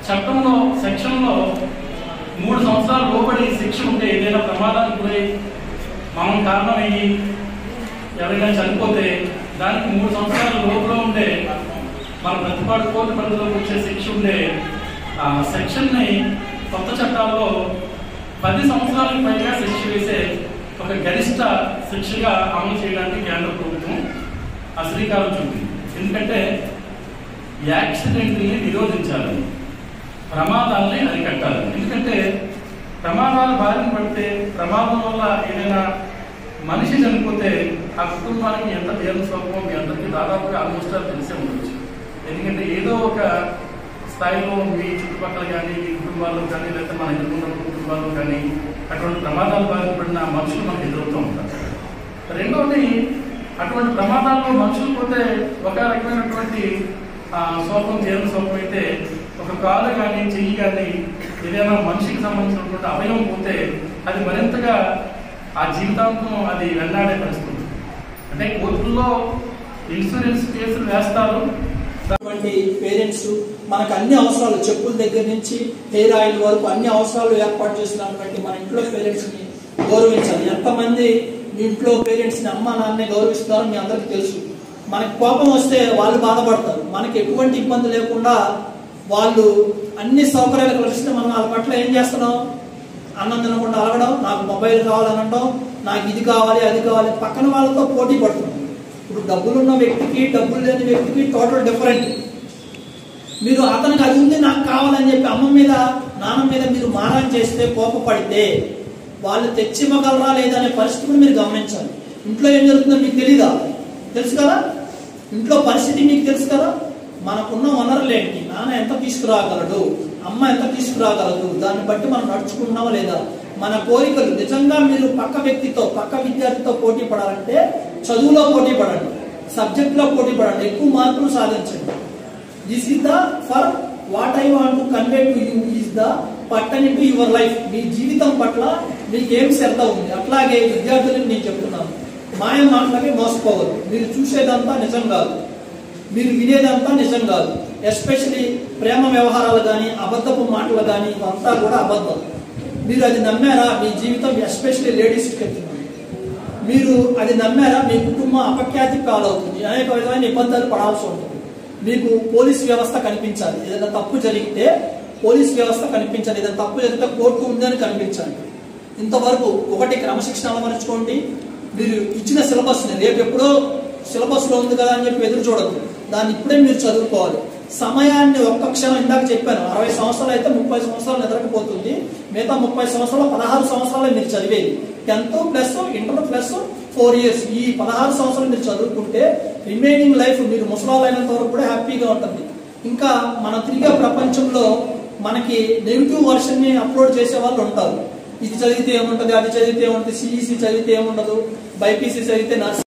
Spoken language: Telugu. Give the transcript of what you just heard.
చట్టంలో సెక్షన్లో 3 సంవత్సరాల లోబడి శిక్ష ఉంటే ఏదైనా ప్రమాదానికి గురై మనం కారణమయ్యి ఎవరైనా చనిపోతే దానికి 3 సంవత్సరాల లోపల ఉండే మన ప్రతిపాడు కోర్టు పరిధిలోకి వచ్చే శిక్ష ఉండే సెక్షన్ని కొత్త చట్టాల్లో 10 సంవత్సరాలకు పైగా శిక్ష వేసే ఒక గరిష్ట శిక్షగా అమలు చేయడానికి కేంద్ర ప్రభుత్వం శ్రీకారం చుట్టింది. ఎందుకంటే యాక్సిడెంట్ని నిరోధించాలి, ప్రమాదాలని అరికట్టాలి. ఎందుకంటే ప్రమాదాల బారిన పడితే ప్రమాదం వల్ల ఏదైనా మనిషి చనిపోతే ఆ కుటుంబానికి ఎంత తీవ్ర స్వభావం మీ అందరికీ దాదాపుగా ఆల్మోస్ట్ తెలిసే ఉండొచ్చు. ఎందుకంటే ఏదో ఒక స్థాయిలో మీ చుట్టుపక్కల కానీ మీ కుటుంబాల్లో కానీ లేకపోతే మన ఎదుర్కొన్న కుటుంబాల్లో కానీ అటువంటి ప్రమాదాలు బారిన పడిన మనుషులు మనకు ఎదురవుతూ ఉంటారు. రెండవది, అటువంటి ప్రమాదాల్లో మనుషులు పోతే ఒక రకమైనటువంటి శోకం తీవ్ర శోకం అయితే ఒక కాలు కానీ చెయ్యి కానీ ఏదైనా మనిషికి సంబంధించినటువంటి అవయవం పోతే అది మరింతగా ఆ జీవితాంతం అది వెళ్లాడే పరిస్థితి. అంటే కోర్టుల్లో ఇన్సూరెన్స్ కేసులు వేస్తారు. పేరెంట్స్ మనకు అన్ని అవసరాలు, చెప్పుల దగ్గర నుంచి హెయిర్ ఆయిల్ వరకు అన్ని అవసరాలు ఏర్పాటు చేసినటువంటి మన ఇంట్లో పేరెంట్స్ ని గౌరవించాలి. ఎంతమంది మీ ఇంట్లో పేరెంట్స్ ని అమ్మా నాన్నే గౌరవిస్తారో మీ అందరికి తెలుసు. మనకి కోపం వస్తే వాళ్ళు బాధపడతారు. మనకి ఎటువంటి ఇబ్బంది లేకుండా వాళ్ళు అన్ని సౌకర్యాలు కలిగిస్తే మనం వాళ్ళ పట్ల ఏం చేస్తున్నాం? అన్నం తినకుండా అలగడం, నాకు మొబైల్ కావాలని అనడం, నాకు ఇది కావాలి అది కావాలి, పక్కన వాళ్ళతో పోటీ పడుతున్నాం. ఇప్పుడు డబ్బులున్న వ్యక్తికి డబ్బులు లేని వ్యక్తికి టోటల్ డిఫరెంట్. మీరు అతనికి అది ఉంది నాకు కావాలని చెప్పి అమ్మ మీద నాన్న మీద మీరు మారం చేస్తే, కోపపడితే వాళ్ళు తెచ్చివ్వగలరా లేదనే పరిస్థితిని మీరు గమనించాలి. ఇంట్లో ఏం జరుగుతుందో మీకు తెలీదా? తెలుసు కదా, ఇంట్లో పరిస్థితి మీకు తెలుసు కదా. మనకున్న వనరులు ఏంటి, నాన్న ఎంత తీసుకురాగలడు, అమ్మ ఎంత తీసుకురాగలదు, దాన్ని బట్టి మనం నడుచుకుంటున్నామా లేదా. మన కోరికలు నిజంగా మీరు పక్క వ్యక్తితో పక్క విద్యార్థితో పోటీ పడాలంటే చదువులో పోటీ పడండి, సబ్జెక్ట్ లో పోటీ పడండి, ఎక్కువ మార్కులు సాధించండి. This is the for what I want to convey to you is the pattern to your life. మీ జీవితం పట్ల మీకు ఏం శ్రద్ధ ఉంది. అట్లాగే విద్యార్థులకు నేను చెప్తున్నాను, మాయ మాటలకి మోసపోవద్దు. మీరు చూసేదంతా నిజం కాదు, మీరు వినేదంతా నిజం కాదు. ఎస్పెషలీ ప్రేమ వ్యవహారాలు కానీ అబద్ధపు మాటలు కానీ ఇవంతా కూడా అబద్ధం. మీరు అది నమ్మారా మీ జీవితం, ఎస్పెషలీ లేడీస్కి చెప్తున్నాను, మీరు అది నమ్మారా మీ కుటుంబం అపఖ్యాతి పాలవుతుంది, అనేక విధమైన ఇబ్బందులు పడాల్సి ఉంటుంది. మీకు పోలీస్ వ్యవస్థ కనిపించాలి. ఏదైనా తప్పు జరిగితే పోలీస్ వ్యవస్థ కనిపించాలి, ఏదైనా తప్పు జరిగితే కోర్టు ఉందని కనిపించాలి. ఇంతవరకు ఒకటి క్రమశిక్షణ అమర్చుకోండి. మీరు ఇచ్చిన సిలబస్ని రేపు ఎప్పుడో సిలబస్లో ఉంది కదా అని చెప్పి ఎదురు చూడద్దు, దాన్ని ఇప్పుడే మీరు చదువుకోవాలి. సమయాన్ని ఒక్క క్షణం, ఇందాక చెప్పాను 60 సంవత్సరాలు అయితే 30 సంవత్సరాలు ఎదరకపోతుంది, మిగతా 30 సంవత్సరాలు 16 సంవత్సరాలు మీరు చదివేది. 10th plus inter plus 4 years, ఈ 16 సంవత్సరాలు మీరు చదువుకుంటే రిమైనింగ్ లైఫ్ మీరు ముసలాలైనంత వరకు కూడా హ్యాపీగా ఉంటుంది. ఇంకా మనం తిరిగే ప్రపంచంలో మనకి నెగిటివ్ వర్షన్ ని అప్లోడ్ చేసే వాళ్ళు ఉంటారు. ఇది చదివితే ఏముంటది, అది చదివితే ఏముంటుంది, సిఈసి చదివితే ఏముండదు, బైపీసీ చదివితే నర్సింగ్